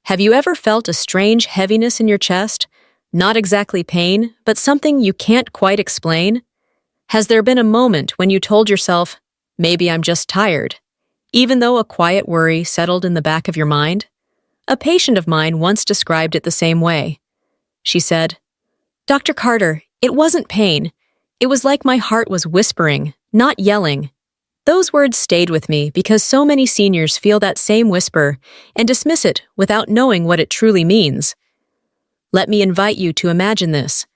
Have you ever felt a strange heaviness in your chest? Not exactly pain, but something you can't quite explain? Has there been a moment when you told yourself, maybe I'm just tired, even though a quiet worry settled in the back of your mind? A patient of mine once described it the same way. She said, "Dr. Carter, it wasn't pain. It was like my heart was whispering, not yelling." Those words stayed with me because so many seniors feel that same whisper and dismiss it without knowing what it truly means. Let me invite you to imagine this.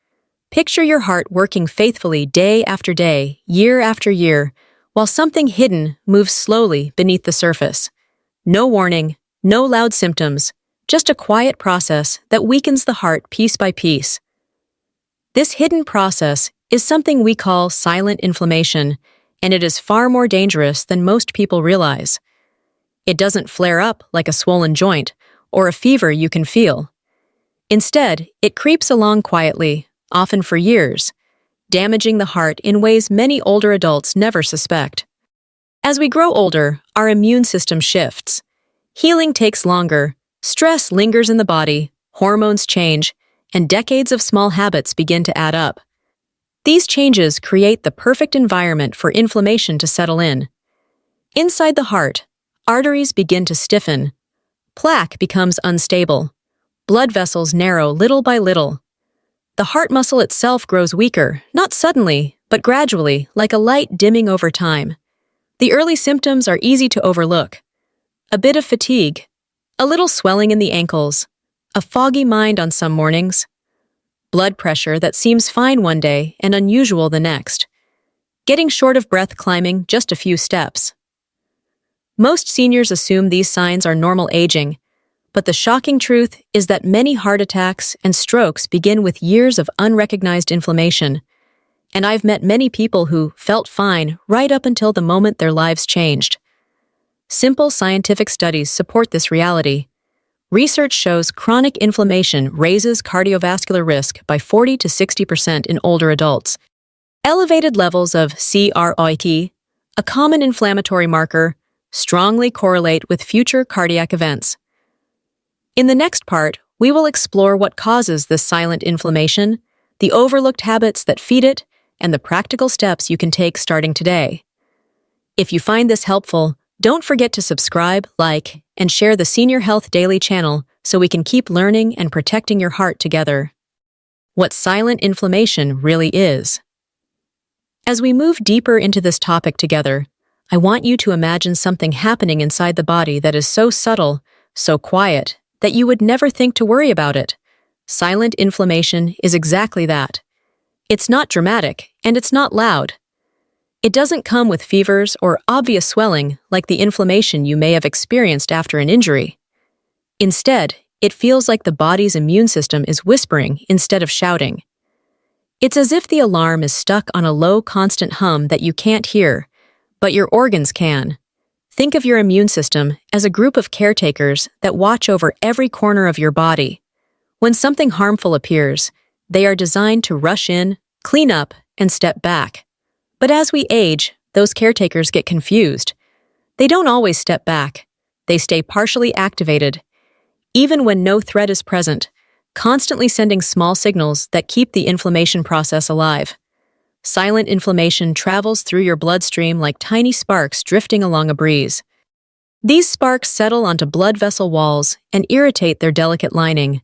Picture your heart working faithfully day after day, year after year, while something hidden moves slowly beneath the surface. No warning, no loud symptoms, just a quiet process that weakens the heart piece by piece. This hidden process is something we call silent inflammation, and it is far more dangerous than most people realize. It doesn't flare up like a swollen joint or a fever you can feel. Instead, it creeps along quietly, often for years, damaging the heart in ways many older adults never suspect. As we grow older, our immune system shifts. Healing takes longer, stress lingers in the body, hormones change, and decades of small habits begin to add up. These changes create the perfect environment for inflammation to settle in. Inside the heart, arteries begin to stiffen. Plaque becomes unstable. Blood vessels narrow little by little. The heart muscle itself grows weaker, not suddenly, but gradually, like a light dimming over time. The early symptoms are easy to overlook. A bit of fatigue, a little swelling in the ankles, a foggy mind on some mornings, blood pressure that seems fine one day and unusual the next, getting short of breath climbing just a few steps. Most seniors assume these signs are normal aging, but the shocking truth is that many heart attacks and strokes begin with years of unrecognized inflammation, and I've met many people who felt fine right up until the moment their lives changed. Simple scientific studies support this reality. Research shows chronic inflammation raises cardiovascular risk by 40 to 60% in older adults. Elevated levels of CROT, a common inflammatory marker, strongly correlate with future cardiac events. In the next part, we will explore what causes this silent inflammation, the overlooked habits that feed it, and the practical steps you can take starting today. If you find this helpful, don't forget to subscribe, like, and share the Senior Health Daily channel so we can keep learning and protecting your heart together. What silent inflammation really is. As we move deeper into this topic together, I want you to imagine something happening inside the body that is so subtle, so quiet, that you would never think to worry about it. Silent inflammation is exactly that. It's not dramatic, and it's not loud. It doesn't come with fevers or obvious swelling like the inflammation you may have experienced after an injury. Instead, it feels like the body's immune system is whispering instead of shouting. It's as if the alarm is stuck on a low, constant hum that you can't hear, but your organs can. Think of your immune system as a group of caretakers that watch over every corner of your body. When something harmful appears, they are designed to rush in, clean up, and step back. But as we age, those caretakers get confused. They don't always step back. They stay partially activated, even when no threat is present, constantly sending small signals that keep the inflammation process alive. Silent inflammation travels through your bloodstream like tiny sparks drifting along a breeze. These sparks settle onto blood vessel walls and irritate their delicate lining.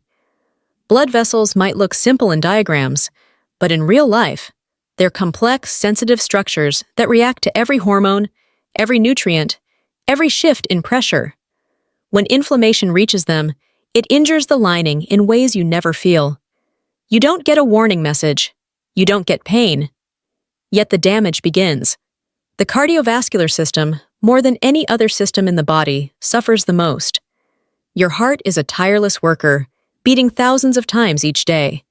Blood vessels might look simple in diagrams, but in real life, they're complex, sensitive structures that react to every hormone, every nutrient, every shift in pressure. When inflammation reaches them, it injures the lining in ways you never feel. You don't get a warning message. You don't get pain. Yet the damage begins. The cardiovascular system, more than any other system in the body, suffers the most. Your heart is a tireless worker, beating thousands of times each day.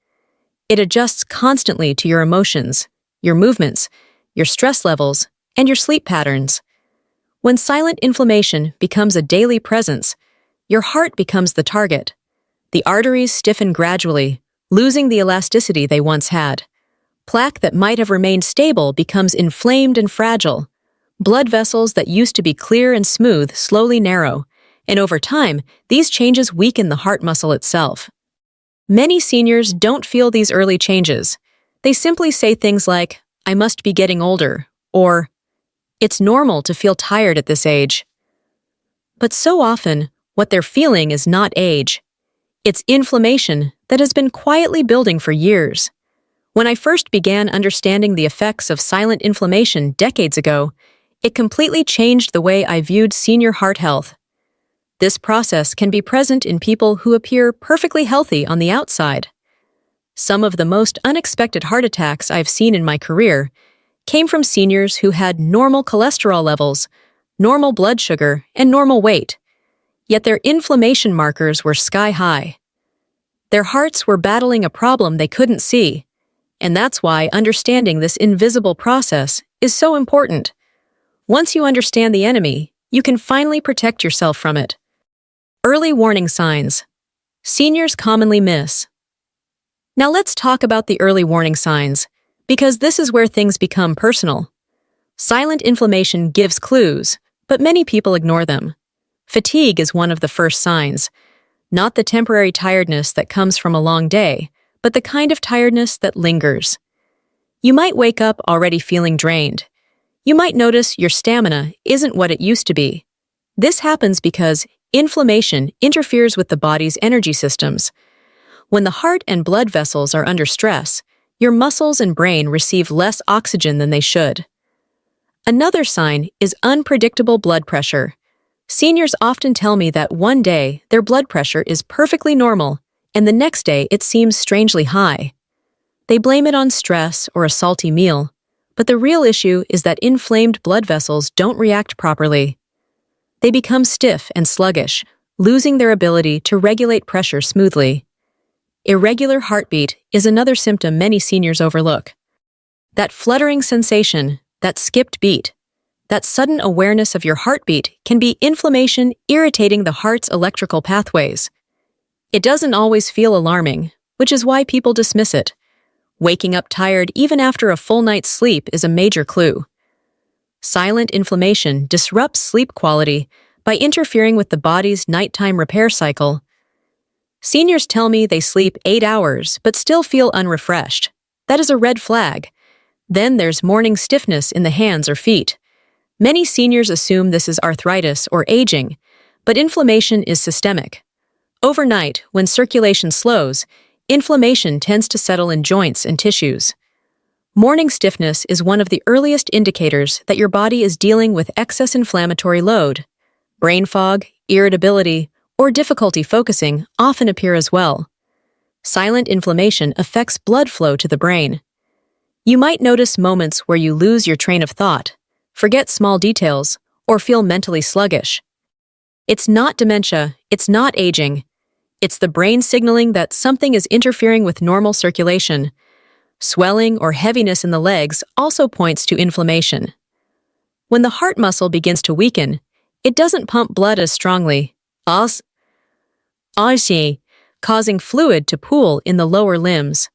It adjusts constantly to your emotions, your movements, your stress levels, and your sleep patterns. When silent inflammation becomes a daily presence, your heart becomes the target. The arteries stiffen gradually, losing the elasticity they once had. Plaque that might have remained stable becomes inflamed and fragile. Blood vessels that used to be clear and smooth slowly narrow, And over time, these changes weaken the heart muscle itself. Many seniors don't feel these early changes. They simply say things like, "I must be getting older," or "It's normal to feel tired at this age." But so often, what they're feeling is not age. It's inflammation that has been quietly building for years. When I first began understanding the effects of silent inflammation decades ago, it completely changed the way I viewed senior heart health. This process can be present in people who appear perfectly healthy on the outside. Some of the most unexpected heart attacks I've seen in my career came from seniors who had normal cholesterol levels, normal blood sugar, and normal weight, yet their inflammation markers were sky high. Their hearts were battling a problem they couldn't see, and that's why understanding this invisible process is so important. Once you understand the enemy, you can finally protect yourself from it. Early warning signs. Seniors commonly miss. Now let's talk about the early warning signs, because this is where things become personal. Silent inflammation gives clues, but many people ignore them. Fatigue is one of the first signs, not the temporary tiredness that comes from a long day, but the kind of tiredness that lingers. You might wake up already feeling drained. You might notice your stamina isn't what it used to be. This happens because inflammation interferes with the body's energy systems. When the heart and blood vessels are under stress, your muscles and brain receive less oxygen than they should. Another sign is unpredictable blood pressure. Seniors often tell me that one day their blood pressure is perfectly normal, and the next day it seems strangely high. They blame it on stress or a salty meal, but the real issue is that inflamed blood vessels don't react properly. They become stiff and sluggish, losing their ability to regulate pressure smoothly. Irregular heartbeat is another symptom many seniors overlook. That fluttering sensation, that skipped beat, that sudden awareness of your heartbeat can be inflammation irritating the heart's electrical pathways. It doesn't always feel alarming, which is why people dismiss it. Waking up tired even after a full night's sleep is a major clue. Silent inflammation disrupts sleep quality by interfering with the body's nighttime repair cycle. Seniors tell me they sleep 8 hours but still feel unrefreshed. That is a red flag. Then there's morning stiffness in the hands or feet. Many seniors assume this is arthritis or aging, but inflammation is systemic. Overnight, when circulation slows, inflammation tends to settle in joints and tissues. Morning stiffness is one of the earliest indicators that your body is dealing with excess inflammatory load. Brain fog, irritability, or difficulty focusing often appear as well. Silent inflammation affects blood flow to the brain. You might notice moments where you lose your train of thought, forget small details, or feel mentally sluggish. It's not dementia, it's not aging. It's the brain signaling that something is interfering with normal circulation. Swelling or heaviness in the legs also points to inflammation. When the heart muscle begins to weaken, it doesn't pump blood as strongly, causing fluid to pool in the lower limbs.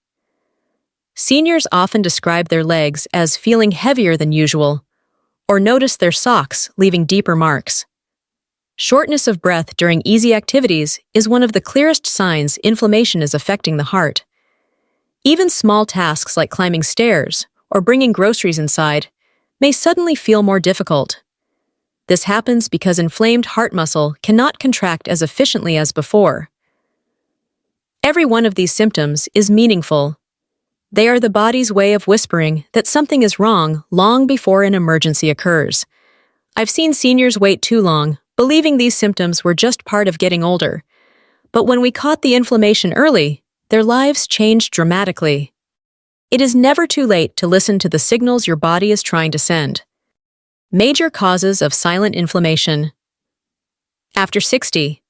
Seniors often describe their legs as feeling heavier than usual, or notice their socks leaving deeper marks. Shortness of breath during easy activities is one of the clearest signs inflammation is affecting the heart. Even small tasks like climbing stairs or bringing groceries inside may suddenly feel more difficult. This happens because inflamed heart muscle cannot contract as efficiently as before. Every one of these symptoms is meaningful. They are the body's way of whispering that something is wrong long before an emergency occurs. I've seen seniors wait too long, believing these symptoms were just part of getting older. But when we caught the inflammation early, their lives changed dramatically. It is never too late to listen to the signals your body is trying to send. Major causes of silent inflammation. After 60.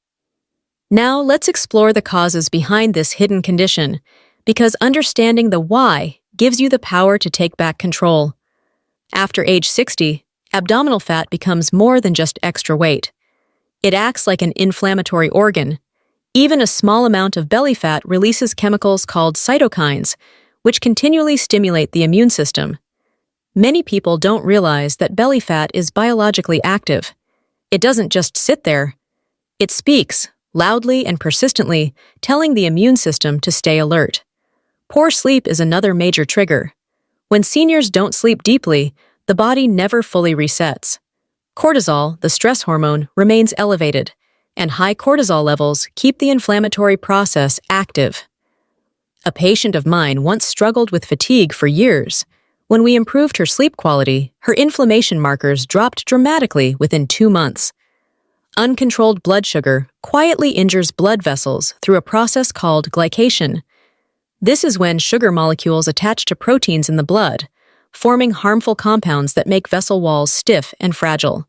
Now let's explore the causes behind this hidden condition, because understanding the why gives you the power to take back control. After age 60, abdominal fat becomes more than just extra weight. It acts like an inflammatory organ. Even a small amount of belly fat releases chemicals called cytokines, which continually stimulate the immune system. Many people don't realize that belly fat is biologically active. It doesn't just sit there. It speaks, loudly and persistently, telling the immune system to stay alert. Poor sleep is another major trigger. When seniors don't sleep deeply, the body never fully resets. Cortisol, the stress hormone, remains elevated, and high cortisol levels keep the inflammatory process active. A patient of mine once struggled with fatigue for years. When we improved her sleep quality, her inflammation markers dropped dramatically within 2 months. Uncontrolled blood sugar quietly injures blood vessels through a process called glycation. This is when sugar molecules attach to proteins in the blood, forming harmful compounds that make vessel walls stiff and fragile.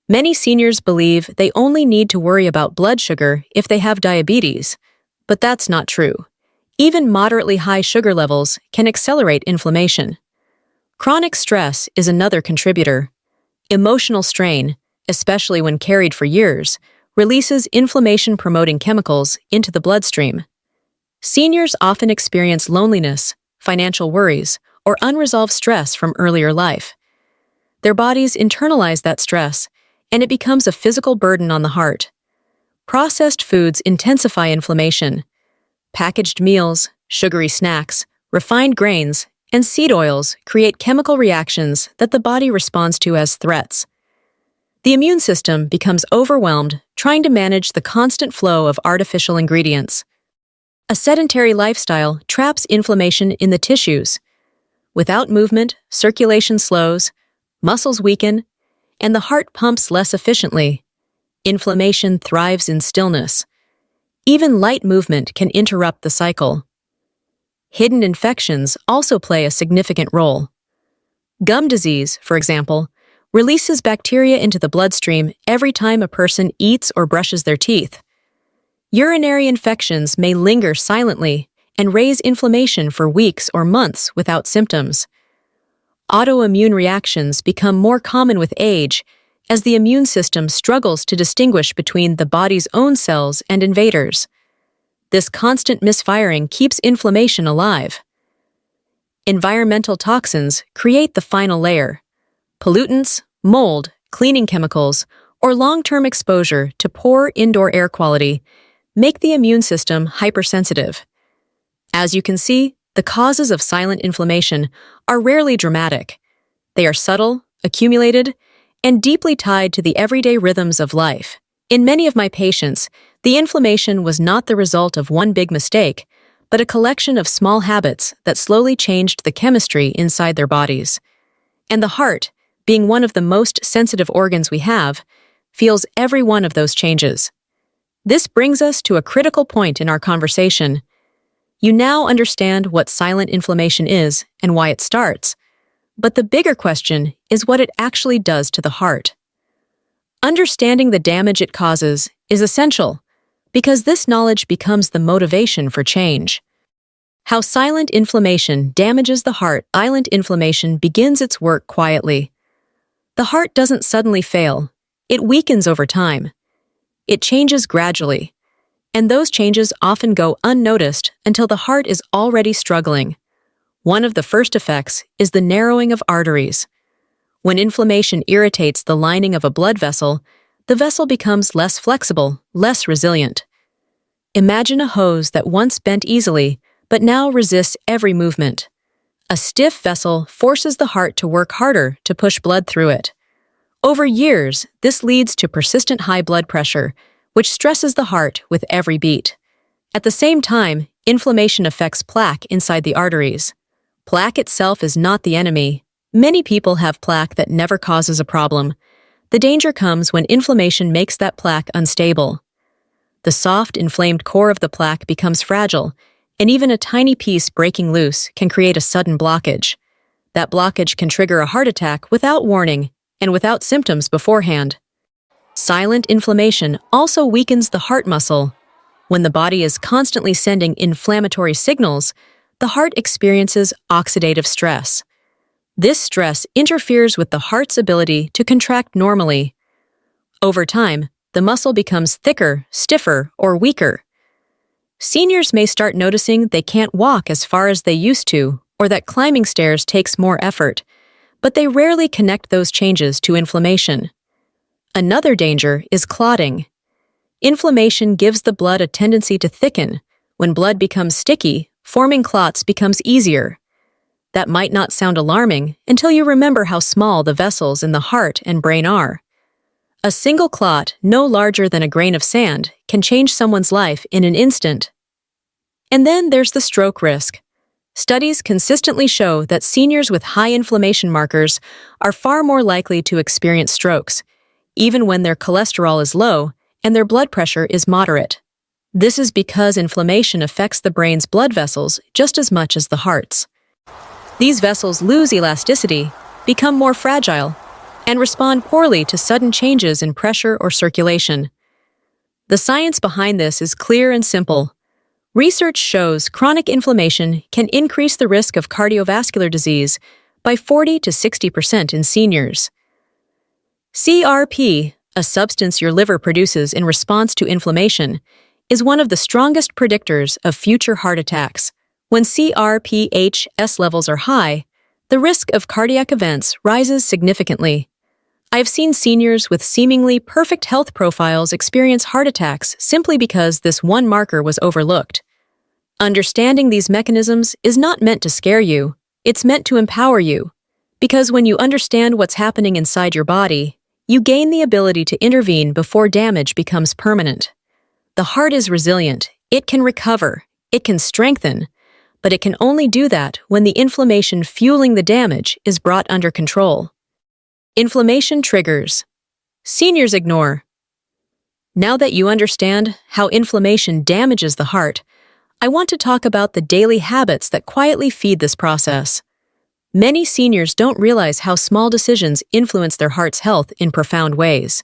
Many seniors believe they only need to worry about blood sugar if they have diabetes, but that's not true. Even moderately high sugar levels can accelerate inflammation. Chronic stress is another contributor. Emotional strain, especially when carried for years, releases inflammation-promoting chemicals into the bloodstream. Seniors often experience loneliness, financial worries, or unresolved stress from earlier life. Their bodies internalize that stress, and it becomes a physical burden on the heart. Processed foods intensify inflammation. Packaged meals, sugary snacks, refined grains, and seed oils create chemical reactions that the body responds to as threats. The immune system becomes overwhelmed trying to manage the constant flow of artificial ingredients. A sedentary lifestyle traps inflammation in the tissues. Without movement, circulation slows, muscles weaken, and the heart pumps less efficiently. Inflammation thrives in stillness. Even light movement can interrupt the cycle. Hidden infections also play a significant role. Gum disease, for example, releases bacteria into the bloodstream every time a person eats or brushes their teeth. Urinary infections may linger silently and raise inflammation for weeks or months without symptoms. Autoimmune reactions become more common with age as the immune system struggles to distinguish between the body's own cells and invaders. This constant misfiring keeps inflammation alive. Environmental toxins create the final layer. Pollutants, mold, cleaning chemicals, or long-term exposure to poor indoor air quality make the immune system hypersensitive. As you can see, the causes of silent inflammation are rarely dramatic. They are subtle, accumulated, and deeply tied to the everyday rhythms of life. In many of my patients, the inflammation was not the result of one big mistake, but a collection of small habits that slowly changed the chemistry inside their bodies. And the heart, being one of the most sensitive organs we have, feels every one of those changes. This brings us to a critical point in our conversation. You now understand what silent inflammation is and why it starts. But the bigger question is what it actually does to the heart. Understanding the damage it causes is essential because this knowledge becomes the motivation for change. How silent inflammation damages the heart. Silent inflammation begins its work quietly. The heart doesn't suddenly fail. It weakens over time. It changes gradually, and those changes often go unnoticed until the heart is already struggling. One of the first effects is the narrowing of arteries. When inflammation irritates the lining of a blood vessel, the vessel becomes less flexible, less resilient. Imagine a hose that once bent easily, but now resists every movement. A stiff vessel forces the heart to work harder to push blood through it. Over years, this leads to persistent high blood pressure, which stresses the heart with every beat. At the same time, inflammation affects plaque inside the arteries. Plaque itself is not the enemy. Many people have plaque that never causes a problem. The danger comes when inflammation makes that plaque unstable. The soft, inflamed core of the plaque becomes fragile, and even a tiny piece breaking loose can create a sudden blockage. That blockage can trigger a heart attack without warning and without symptoms beforehand. Silent inflammation also weakens the heart muscle. When the body is constantly sending inflammatory signals, the heart experiences oxidative stress. This stress interferes with the heart's ability to contract normally. Over time, the muscle becomes thicker, stiffer, or weaker. Seniors may start noticing they can't walk as far as they used to, or that climbing stairs takes more effort, but they rarely connect those changes to inflammation. Another danger is clotting. Inflammation gives the blood a tendency to thicken. When blood becomes sticky, forming clots becomes easier. That might not sound alarming until you remember how small the vessels in the heart and brain are. A single clot, no larger than a grain of sand, can change someone's life in an instant. And then there's the stroke risk. Studies consistently show that seniors with high inflammation markers are far more likely to experience strokes, even when their cholesterol is low and their blood pressure is moderate. This is because inflammation affects the brain's blood vessels just as much as the heart's. These vessels lose elasticity, become more fragile, and respond poorly to sudden changes in pressure or circulation. The science behind this is clear and simple. Research shows chronic inflammation can increase the risk of cardiovascular disease by 40 to 60% in seniors. CRP, a substance your liver produces in response to inflammation, is one of the strongest predictors of future heart attacks. When CRP/S levels are high, the risk of cardiac events rises significantly. I have seen seniors with seemingly perfect health profiles experience heart attacks simply because this one marker was overlooked. Understanding these mechanisms is not meant to scare you, it's meant to empower you. Because when you understand what's happening inside your body, you gain the ability to intervene before damage becomes permanent. The heart is resilient, it can recover, it can strengthen, but it can only do that when the inflammation fueling the damage is brought under control. Inflammation triggers. Seniors ignore. Now that you understand how inflammation damages the heart, I want to talk about the daily habits that quietly feed this process. Many seniors don't realize how small decisions influence their heart's health in profound ways.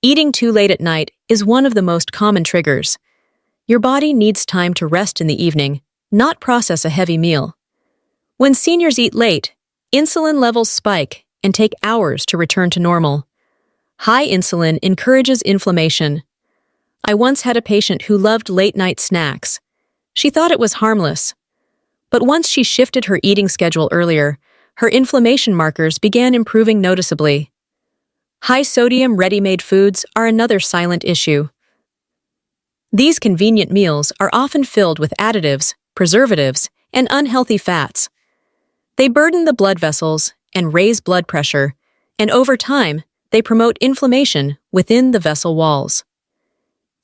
Eating too late at night is one of the most common triggers. Your body needs time to rest in the evening, not process a heavy meal. When seniors eat late, insulin levels spike and take hours to return to normal. High insulin encourages inflammation. I once had a patient who loved late-night snacks. She thought it was harmless. But once she shifted her eating schedule earlier, her inflammation markers began improving noticeably. High-sodium ready-made foods are another silent issue. These convenient meals are often filled with additives, preservatives, and unhealthy fats. They burden the blood vessels and raise blood pressure, and over time, they promote inflammation within the vessel walls.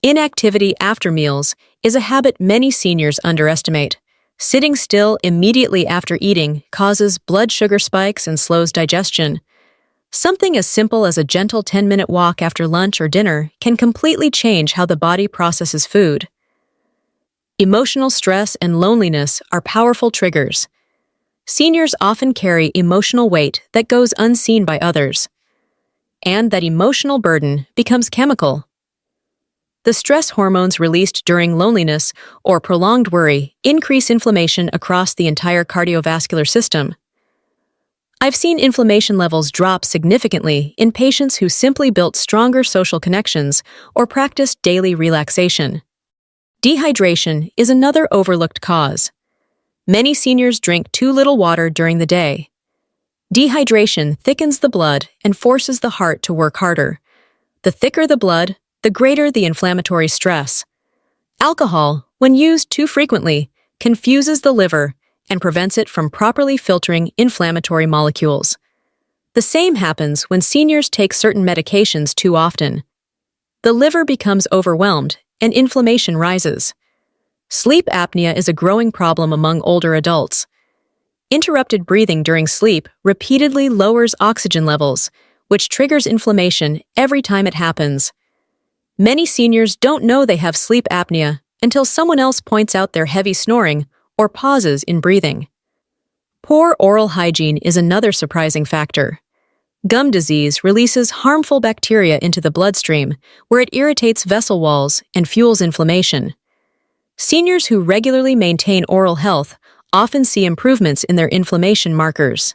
Inactivity after meals is a habit many seniors underestimate. Sitting still immediately after eating causes blood sugar spikes and slows digestion. Something as simple as a gentle 10-minute walk after lunch or dinner can completely change how the body processes food. Emotional stress and loneliness are powerful triggers. Seniors often carry emotional weight that goes unseen by others. And that emotional burden becomes chemical. The stress hormones released during loneliness or prolonged worry increase inflammation across the entire cardiovascular system. I've seen inflammation levels drop significantly in patients who simply built stronger social connections or practiced daily relaxation. Dehydration is another overlooked cause. Many seniors drink too little water during the day. Dehydration thickens the blood and forces the heart to work harder. The thicker the blood, the greater the inflammatory stress. Alcohol, when used too frequently, confuses the liver and prevents it from properly filtering inflammatory molecules. The same happens when seniors take certain medications too often. The liver becomes overwhelmed and inflammation rises. Sleep apnea is a growing problem among older adults. Interrupted breathing during sleep repeatedly lowers oxygen levels, which triggers inflammation every time it happens. Many seniors don't know they have sleep apnea until someone else points out their heavy snoring or pauses in breathing. Poor oral hygiene is another surprising factor. Gum disease releases harmful bacteria into the bloodstream, where it irritates vessel walls and fuels inflammation. Seniors who regularly maintain oral health often see improvements in their inflammation markers.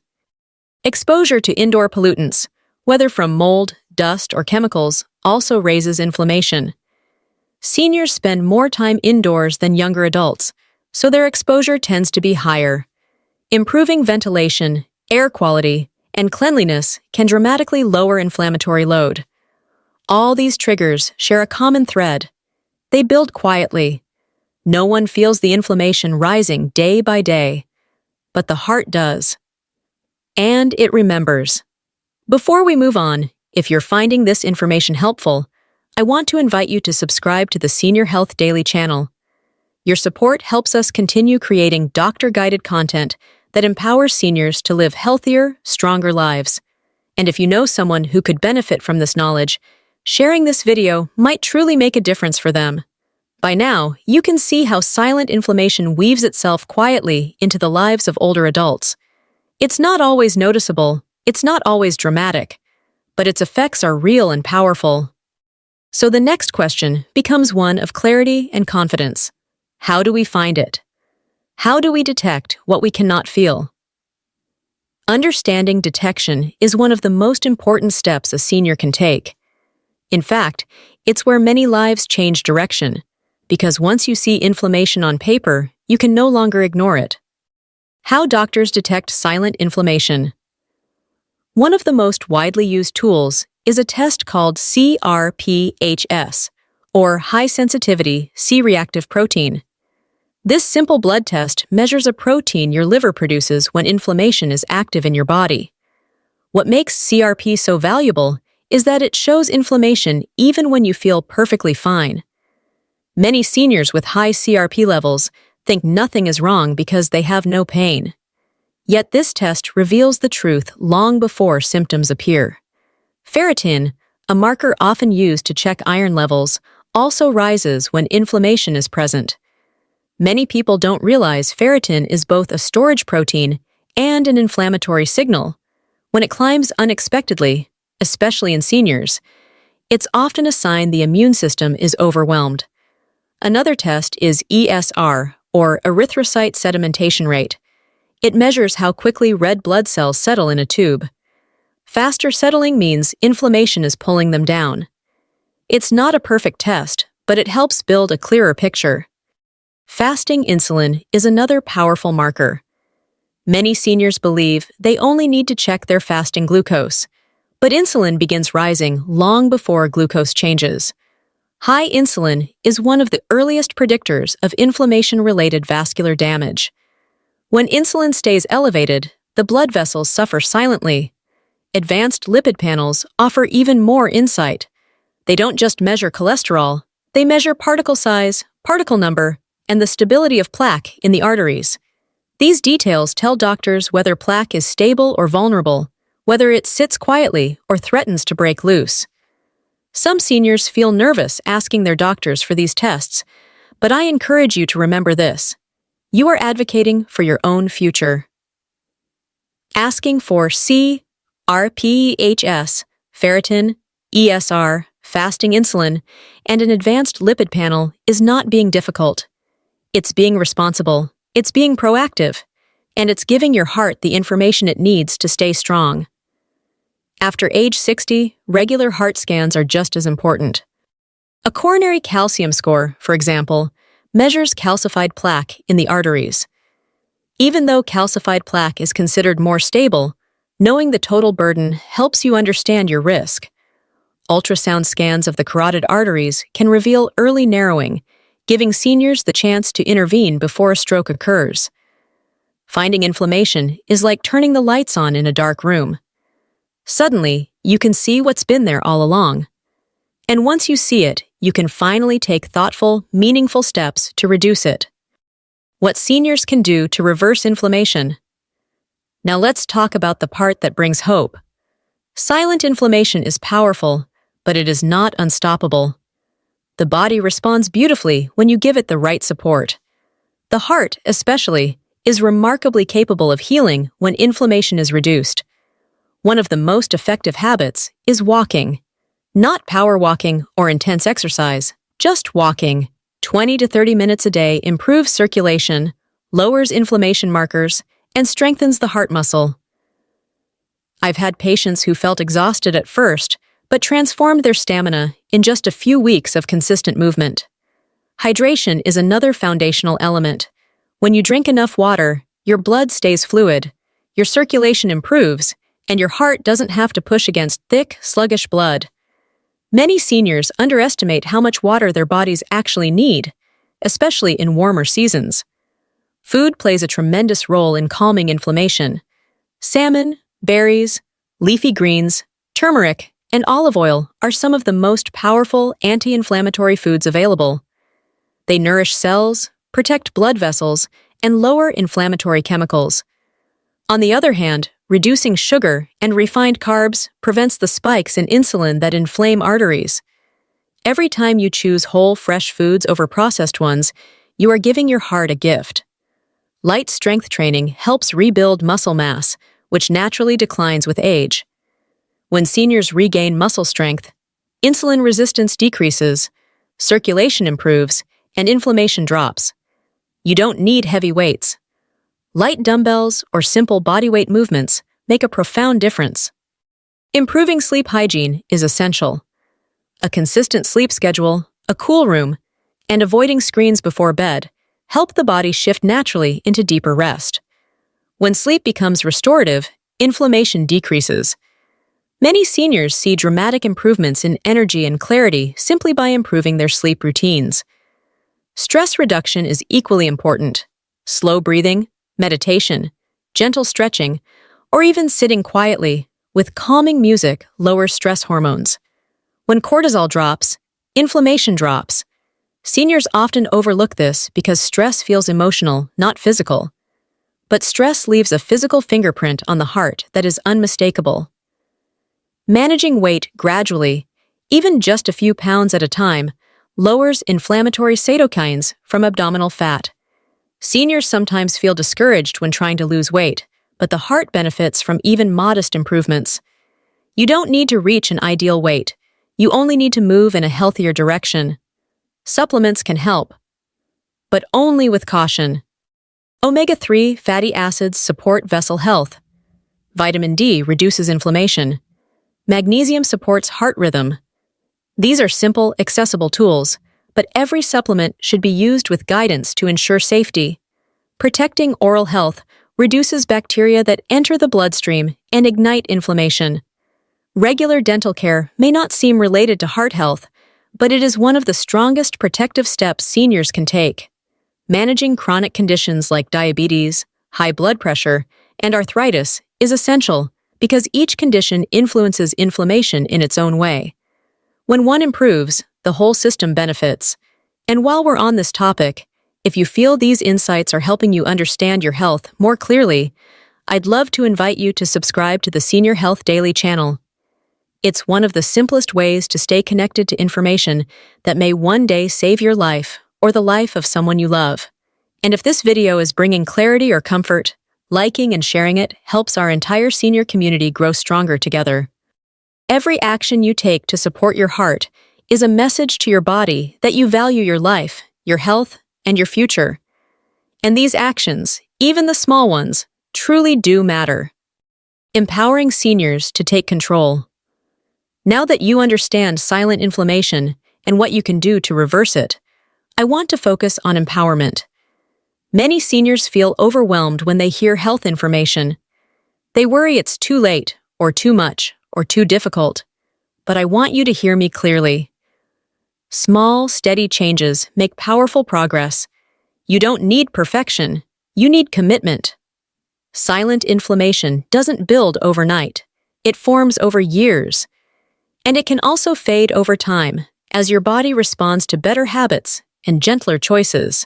Exposure to indoor pollutants, whether from mold, dust, or chemicals, also raises inflammation. Seniors spend more time indoors than younger adults, so their exposure tends to be higher. Improving ventilation, air quality, and cleanliness can dramatically lower inflammatory load. All these triggers share a common thread. They build quietly. No one feels the inflammation rising day by day, but the heart does. And it remembers. Before we move on, if you're finding this information helpful, I want to invite you to subscribe to the Senior Health Daily channel. Your support helps us continue creating doctor-guided content that empowers seniors to live healthier, stronger lives. And if you know someone who could benefit from this knowledge, sharing this video might truly make a difference for them. By now, you can see how silent inflammation weaves itself quietly into the lives of older adults. It's not always noticeable, it's not always dramatic, but its effects are real and powerful. So the next question becomes one of clarity and confidence. How do we find it? How do we detect what we cannot feel? Understanding detection is one of the most important steps a senior can take. In fact, it's where many lives change direction, because once you see inflammation on paper, you can no longer ignore it. How doctors detect silent inflammation. One of the most widely used tools is a test called CRPHS, or high-sensitivity C-reactive protein. This simple blood test measures a protein your liver produces when inflammation is active in your body. What makes CRP so valuable is that it shows inflammation even when you feel perfectly fine. Many seniors with high CRP levels think nothing is wrong because they have no pain. Yet this test reveals the truth long before symptoms appear. Ferritin, a marker often used to check iron levels, also rises when inflammation is present. Many people don't realize ferritin is both a storage protein and an inflammatory signal. When it climbs unexpectedly, especially in seniors, it's often a sign the immune system is overwhelmed. Another test is ESR, or erythrocyte sedimentation rate. It measures how quickly red blood cells settle in a tube. Faster settling means inflammation is pulling them down. It's not a perfect test, but it helps build a clearer picture. Fasting insulin is another powerful marker. Many seniors believe they only need to check their fasting glucose, but insulin begins rising long before glucose changes. High insulin is one of the earliest predictors of inflammation-related vascular damage. When insulin stays elevated, the blood vessels suffer silently. Advanced lipid panels offer even more insight. They don't just measure cholesterol, they measure particle size, particle number, and the stability of plaque in the arteries. These details tell doctors whether plaque is stable or vulnerable, whether it sits quietly or threatens to break loose. Some seniors feel nervous asking their doctors for these tests, but I encourage you to remember this. You are advocating for your own future. Asking for CRPHS, ferritin, ESR, fasting insulin, and an advanced lipid panel is not being difficult. It's being responsible, it's being proactive, and it's giving your heart the information it needs to stay strong. After age 60, regular heart scans are just as important. A coronary calcium score, for example, measures calcified plaque in the arteries. Even though calcified plaque is considered more stable, knowing the total burden helps you understand your risk. Ultrasound scans of the carotid arteries can reveal early narrowing, giving seniors the chance to intervene before a stroke occurs. Finding inflammation is like turning the lights on in a dark room. Suddenly, you can see what's been there all along. And once you see it, you can finally take thoughtful, meaningful steps to reduce it. What seniors can do to reverse inflammation. Now let's talk about the part that brings hope. Silent inflammation is powerful, but it is not unstoppable. The body responds beautifully when you give it the right support. The heart, especially, is remarkably capable of healing when inflammation is reduced. One of the most effective habits is walking. Not power walking or intense exercise, just walking. 20 to 30 minutes a day improves circulation, lowers inflammation markers, and strengthens the heart muscle. I've had patients who felt exhausted at first, but transformed their stamina in just a few weeks of consistent movement. Hydration is another foundational element. When you drink enough water, your blood stays fluid, your circulation improves, and your heart doesn't have to push against thick, sluggish blood. Many seniors underestimate how much water their bodies actually need, especially in warmer seasons. Food plays a tremendous role in calming inflammation. Salmon, berries, leafy greens, turmeric, and olive oil are some of the most powerful anti-inflammatory foods available. They nourish cells, protect blood vessels, and lower inflammatory chemicals. On the other hand, reducing sugar and refined carbs prevents the spikes in insulin that inflame arteries. Every time you choose whole, fresh foods over processed ones, you are giving your heart a gift. Light strength training helps rebuild muscle mass, which naturally declines with age. When seniors regain muscle strength, insulin resistance decreases, circulation improves, and inflammation drops. You don't need heavy weights. Light dumbbells or simple bodyweight movements make a profound difference. Improving sleep hygiene is essential. A consistent sleep schedule, a cool room, and avoiding screens before bed help the body shift naturally into deeper rest. When sleep becomes restorative, inflammation decreases. Many seniors see dramatic improvements in energy and clarity simply by improving their sleep routines. Stress reduction is equally important. Slow breathing, meditation, gentle stretching, or even sitting quietly with calming music lowers stress hormones. When cortisol drops, inflammation drops. Seniors often overlook this because stress feels emotional, not physical. But stress leaves a physical fingerprint on the heart that is unmistakable. Managing weight gradually, even just a few pounds at a time, lowers inflammatory cytokines from abdominal fat. Seniors sometimes feel discouraged when trying to lose weight, but the heart benefits from even modest improvements. You don't need to reach an ideal weight. You only need to move in a healthier direction. Supplements can help, but only with caution. Omega-3 fatty acids support vessel health. Vitamin D reduces inflammation. Magnesium supports heart rhythm. These are simple, accessible tools, but every supplement should be used with guidance to ensure safety. Protecting oral health reduces bacteria that enter the bloodstream and ignite inflammation. Regular dental care may not seem related to heart health, but it is one of the strongest protective steps seniors can take. Managing chronic conditions like diabetes, high blood pressure, and arthritis is essential because each condition influences inflammation in its own way. When one improves, the whole system benefits. And while we're on this topic, if you feel these insights are helping you understand your health more clearly, I'd love to invite you to subscribe to the Senior Health Daily channel. It's one of the simplest ways to stay connected to information that may one day save your life or the life of someone you love. And if this video is bringing clarity or comfort, liking and sharing it helps our entire senior community grow stronger together. Every action you take to support your heart is a message to your body that you value your life, your health, and your future. And these actions, even the small ones, truly do matter. Empowering seniors to take control. Now that you understand silent inflammation and what you can do to reverse it, I want to focus on empowerment. Many seniors feel overwhelmed when they hear health information. They worry it's too late, or too much, or too difficult. But I want you to hear me clearly. Small, steady changes make powerful progress. You don't need perfection. You need commitment. Silent inflammation doesn't build overnight. It forms over years. And it can also fade over time as your body responds to better habits and gentler choices.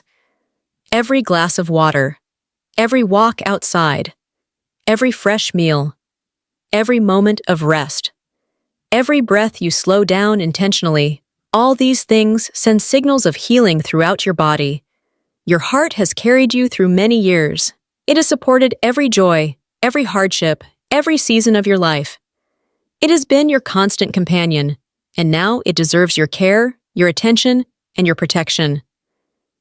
Every glass of water, every walk outside, every fresh meal, every moment of rest, every breath you slow down intentionally, all these things send signals of healing throughout your body. Your heart has carried you through many years. It has supported every joy, every hardship, every season of your life. It has been your constant companion, and now it deserves your care, your attention, and your protection.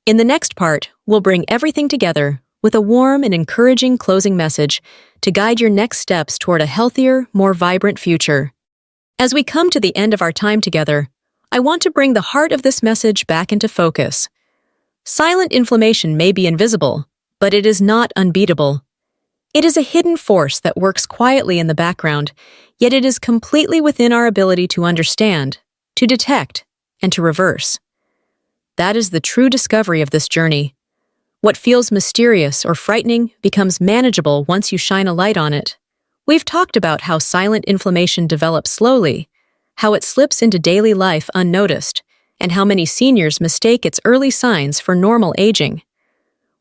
In the next part, we'll bring everything together with a warm and encouraging closing message to guide your next steps toward a healthier, more vibrant future. As we come to the end of our time together, I want to bring the heart of this message back into focus. Silent inflammation may be invisible, but it is not unbeatable. It is a hidden force that works quietly in the background, yet it is completely within our ability to understand. to detect, and to reverse. That is the true discovery of this journey. What feels mysterious or frightening becomes manageable once you shine a light on it. We've talked about how silent inflammation develops slowly, how it slips into daily life unnoticed, and how many seniors mistake its early signs for normal aging.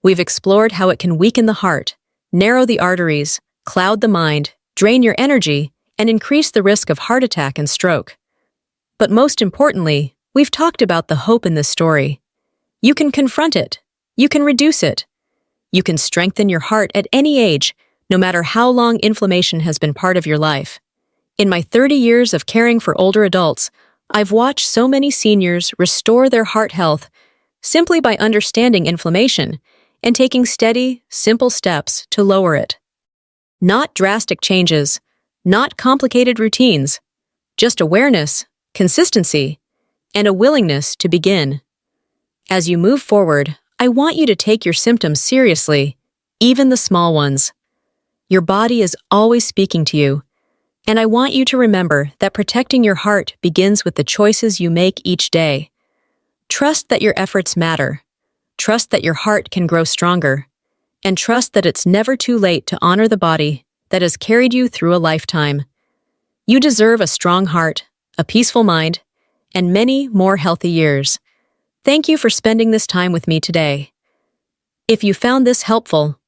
We've explored how it can weaken the heart, narrow the arteries, cloud the mind, drain your energy, and increase the risk of heart attack and stroke. But most importantly, we've talked about the hope in this story. You can confront it. You can reduce it. You can strengthen your heart at any age, no matter how long inflammation has been part of your life. In my 30 years of caring for older adults, I've watched so many seniors restore their heart health simply by understanding inflammation and taking steady, simple steps to lower it. Not drastic changes, not complicated routines, just awareness, consistency, and a willingness to begin. As you move forward, I want you to take your symptoms seriously, even the small ones. Your body is always speaking to you, and I want you to remember that protecting your heart begins with the choices you make each day. Trust that your efforts matter. Trust that your heart can grow stronger. And trust that it's never too late to honor the body that has carried you through a lifetime. You deserve a strong heart, a peaceful mind, and many more healthy years. Thank you for spending this time with me today. If you found this helpful,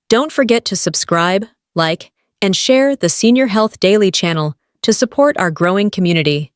don't forget to subscribe, like, and share the Senior Health Daily channel to support our growing community.